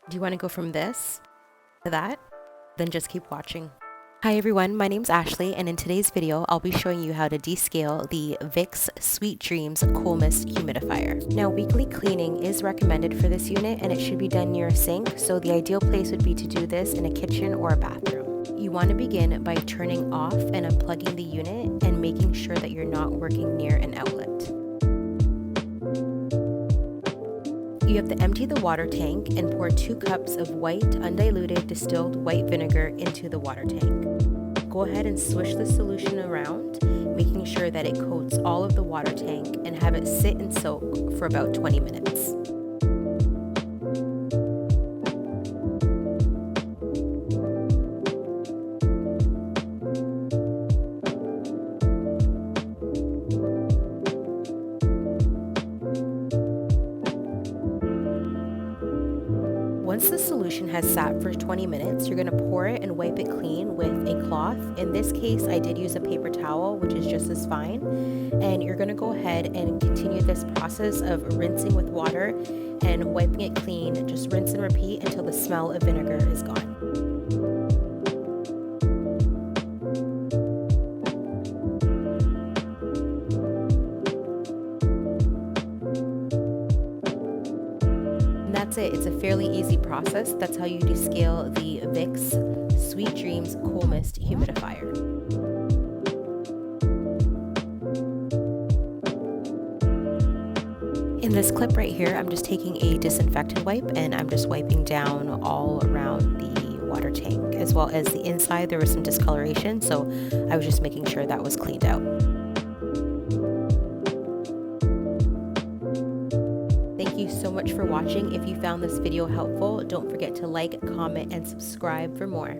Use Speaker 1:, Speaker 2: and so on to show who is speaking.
Speaker 1: Do you want to go from this to that? Then just keep watching. Hi everyone, my name's Ashley, and in today's video I'll be showing you how to descale the Vicks Sweet Dreams Cool Mist Humidifier. Now, weekly cleaning is recommended for this unit and it should be done near a sink, so the ideal place would be to do this in a kitchen or a bathroom. You want to begin by turning off and unplugging the unit and making sure that you're not working near an outlet. You have to empty the water tank and pour 2 cups of white, undiluted, distilled white vinegar into the water tank. Go ahead and swish the solution around, making sure that it coats all of the water tank, and have it sit and soak for about 20 minutes. Once the solution has sat for 20 minutes, you're going to pour it and wipe it clean with a cloth. In this case, I did use a paper towel, which is just as fine. And you're going to go ahead and continue this process of rinsing with water and wiping it clean. Just rinse and repeat until the smell of vinegar is gone. That's it. It's a fairly easy process. That's how you descale the Vicks Sweet Dreams Cool Mist Humidifier. In this clip right here, I'm just taking a disinfectant wipe and I'm just wiping down all around the water tank, as well as the inside. There was some discoloration, so I was just making sure that was cleaned out. Thank you so much for watching. If you found this video helpful, don't forget to like, comment, and subscribe for more.